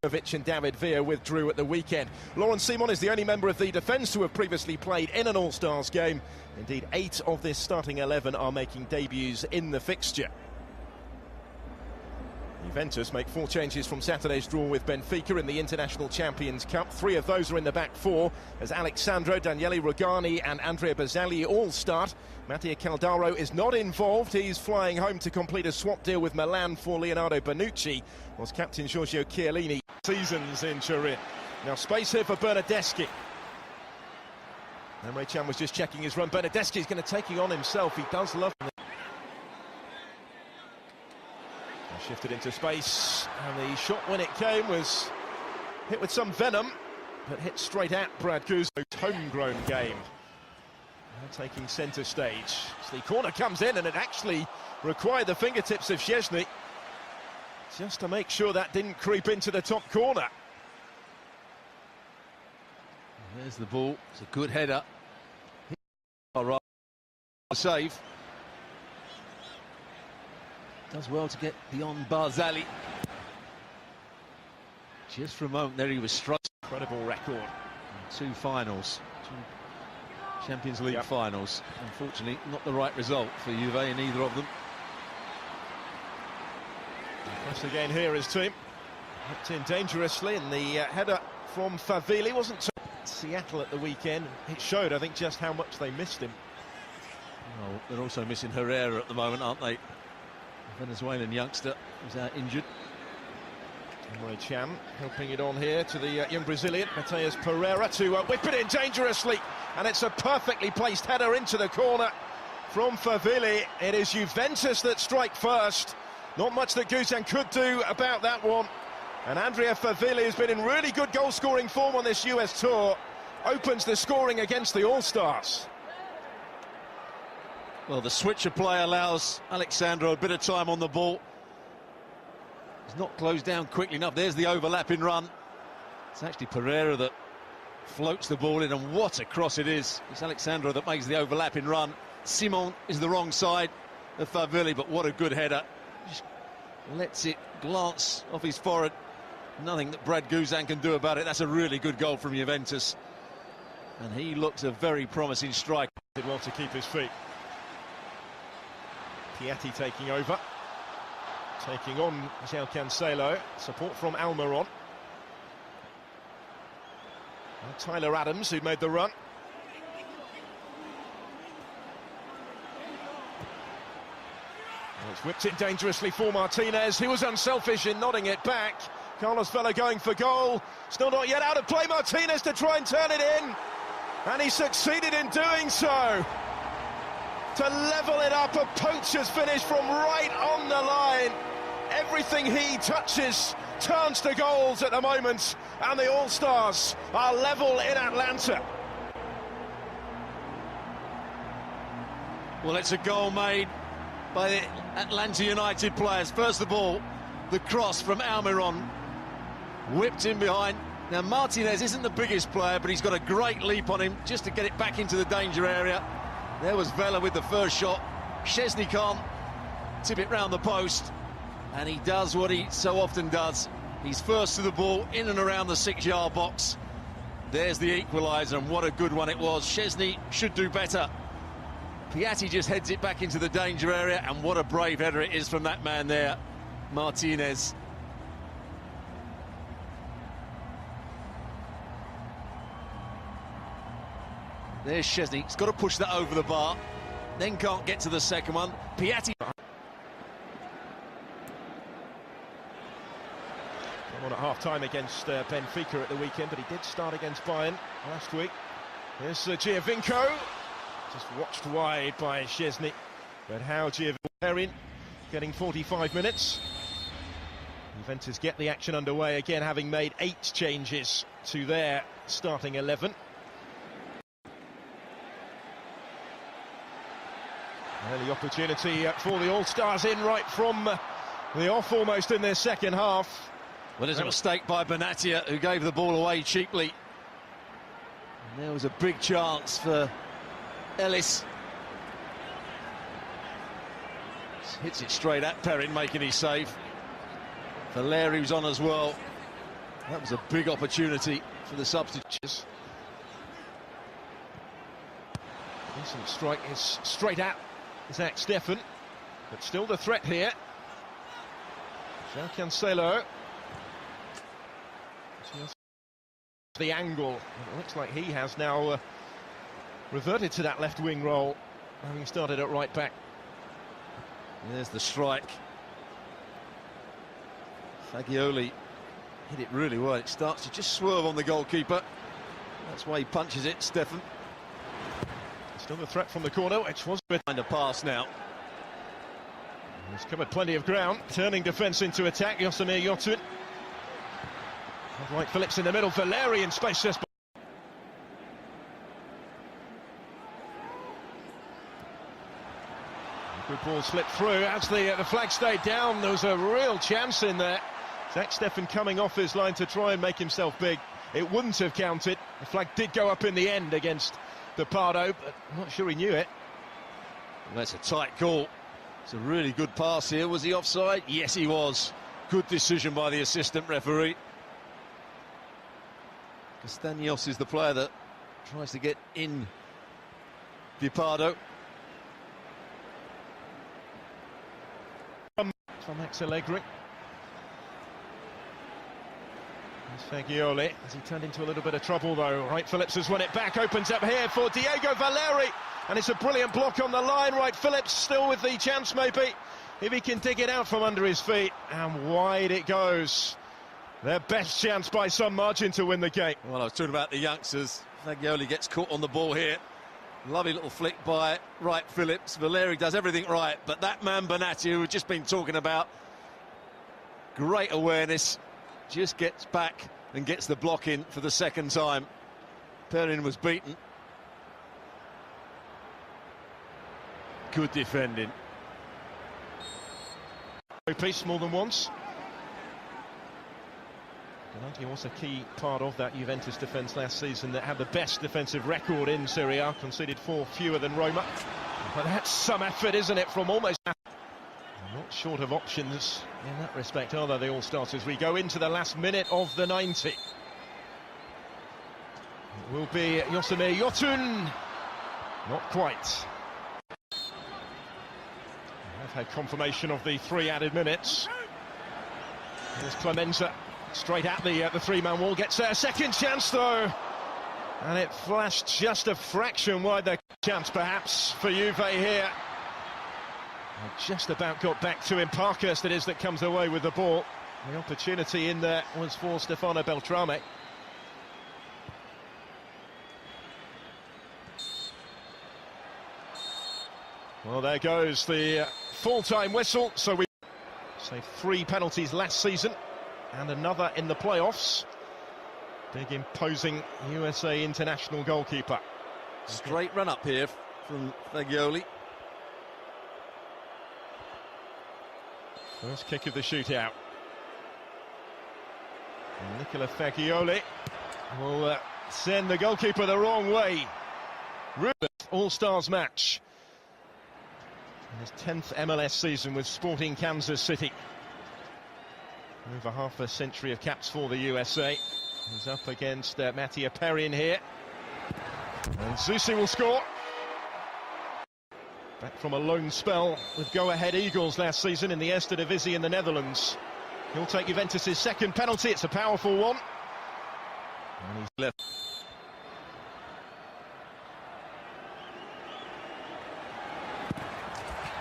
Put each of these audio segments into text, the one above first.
And David Villa withdrew at the weekend. Laurent Simon is the only member of the defence to have previously played in an All-Stars game. Indeed, 8 of this starting 11 are making debuts in the fixture. Juventus make 4 changes from Saturday's draw with Benfica in the International Champions Cup. 3 of those are in the back 4, as Alexandro, Daniele Rugani and Andrea Barzagli all start. Mattia Caldaro is not involved. He's flying home to complete a swap deal with Milan for Leonardo Bonucci, whilst captain Giorgio Chiellini seasons in Turin. Now space here for Bernardeschi. Emre Can was just checking his run. Bernardeschi is going to take it on himself. He does love it. Shifted into space, and the shot when it came was hit with some venom, but hit straight at Brad Guzan's homegrown game. Now taking centre stage. So the corner comes in, and it actually required the fingertips of Szczesny just to make sure that didn't creep into the top corner. There's the ball. It's a good header. All right, save. Does well to get beyond Barzagli. Just for a moment there, he was struck. Incredible record. 2 finals, 2 Champions League finals. Unfortunately, not the right result for Juve in either of them. Press again here, his team. Hooked in dangerously, and the header from Favili wasn't Seattle at the weekend. It showed, I think, just how much they missed him. Well, they're also missing Herrera at the moment, aren't they? Venezuelan youngster who's out injured. Emre Can helping it on here to the young Brazilian Matheus Pereira to whip it in dangerously, and it's a perfectly placed header into the corner from Favili. It is Juventus that strike first. Not much that Guzan could do about that one, and Andrea Favili has been in really good goal-scoring form on this US tour. Opens the scoring against the All-Stars. Well, the switcher play allows Alexandro a bit of time on the ball. He's not closed down quickly enough. There's the overlapping run. It's actually Pereira that floats the ball in, and what a cross it is. It's Alexandro that makes the overlapping run. Simon is the wrong side of Favili, but what a good header. Just lets it glance off his forehead. Nothing that Brad Guzan can do about it. That's a really good goal from Juventus. And he looks a very promising striker. Did well to keep his feet. Piatti taking over, taking on João Cancelo, support from Almiron. And Tyler Adams, who made the run. Well, it's whipped in dangerously for Martinez, who was unselfish in nodding it back. Carlos Vela going for goal, still not yet out of play. Martinez to try and turn it in, and he succeeded in doing so. To level it up, a poacher's finish from right on the line. Everything he touches turns to goals at the moment, and the All-Stars are level in Atlanta. Well, it's a goal made by the Atlanta United players. First of all, the cross from Almiron, whipped in behind. Now, Martinez isn't the biggest player, but he's got a great leap on him just to get it back into the danger area. There was Vela with the first shot. Szczesny can't tip it round the post, and he does what he so often does. He's first to the ball, in and around the 6-yard box. There's the equaliser, and what a good one it was. Szczesny should do better. Piatti just heads it back into the danger area, and what a brave header it is from that man there, Martinez. There's Szczesny. He's got to push that over the bar, then can't get to the second one. Piatti on at half-time against Benfica at the weekend, but he did start against Bayern last week. Here's Giovinco, just watched wide by Szczesny, but how Giovinco getting 45 minutes. Juventus get the action underway again, having made 8 changes to their starting 11. Early opportunity for the All-Stars in right from the off almost in their second half. Well, there's a mistake by Benatia, who gave the ball away cheaply. And there was a big chance for Ellis. Hits it straight at Perrin, making his save. Valeri was on as well. That was a big opportunity for the substitutes. Decent strike is straight at Zach Steffen, but still the threat here. João Cancelo. The angle. It looks like he has now reverted to that left wing role, having started at right back. There's the strike. Fagioli hit it really well. It starts to just swerve on the goalkeeper. That's why he punches it, Steffen. Still the threat from the corner, which was behind a pass now. He's covered plenty of ground, turning defence into attack. Yosemir Yotun. Right, Phillips in the middle, Valeri in space just. Good ball slipped through as the flag stayed down. There was a real chance in there. Zach Steffen coming off his line to try and make himself big. It wouldn't have counted. The flag did go up in the end against the Pardo, but I'm not sure he knew it. Well, that's a tight call. It's a really good pass here. Was he offside? Yes, he was. Good decision by the assistant referee. Castaños is the player that tries to get in the Pardo. From Max Allegri. There's Fagioli, as he turned into a little bit of trouble though. Right, Phillips has won it back, opens up here for Diego Valeri, and it's a brilliant block on the line. Right, Phillips still with the chance maybe, if he can dig it out from under his feet, and wide it goes. Their best chance by some margin to win the game. Well, I was talking about the youngsters. Fagioli gets caught on the ball here. Lovely little flick by Wright Phillips. Valeri does everything right, but that man Bonatti, who we've just been talking about, great awareness, just gets back and gets the block in for the second time. Perin was beaten. Good defending. Piece more than once. He was a key part of that Juventus defence last season that had the best defensive record in Serie A, conceded 4 fewer than Roma. But that's some effort, isn't it, from almost... Not short of options in that respect, are they, the All-Stars, as we go into the last minute of the 90. It will be Yosemir Yotun. Not quite. I've had confirmation of the 3 added minutes. There's Clemenza. Straight at the three-man wall, gets a second chance though, and it flashed just a fraction wide. The chance perhaps for Juve here. Just about got back to him. Parkhurst it is that comes away with the ball. The opportunity in there was for Stefano Beltrame. Well, there goes the full-time whistle. So we saved 3 penalties last season and another in the playoffs. Big imposing USA international goalkeeper. Straight run up here from Fagioli. First kick of the shootout. And Nicola Fagioli will send the goalkeeper the wrong way. All-Stars match. In his 10th MLS season with Sporting Kansas City. Over half a century of caps for the USA. He's up against Mattia Perin here. And Zusi will score. Back from a loan spell with go-ahead Eagles last season in the Eerste Divisie in the Netherlands. He'll take Juventus' second penalty. It's a powerful one. And he's left.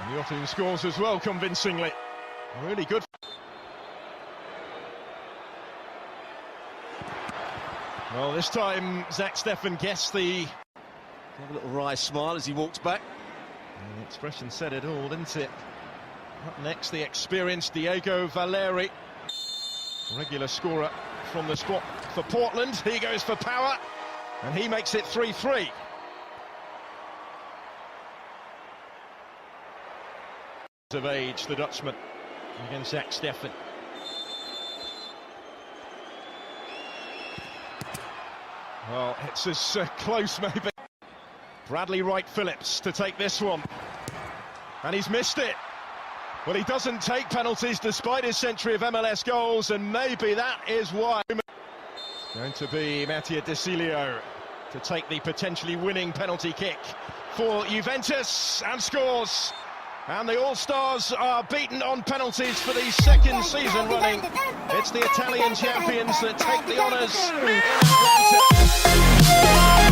And Yotun scores as well convincingly. Really good. Well, this time Zach Steffen guessed the... Have a little wry smile as he walks back. And the expression said it all, didn't it? Up next, the experienced Diego Valeri. Regular scorer from the spot for Portland. He goes for power, and he makes it 3-3. Of age, the Dutchman, against Zach Steffen. Well, it's as close, maybe. Bradley Wright Phillips to take this one. And he's missed it. Well, he doesn't take penalties despite his century of MLS goals, and maybe that is why. Going to be Mattia De Cilio to take the potentially winning penalty kick for Juventus, and scores. And the All Stars are beaten on penalties for the second season running. It's the Italian champions that take the honours in Atlanta.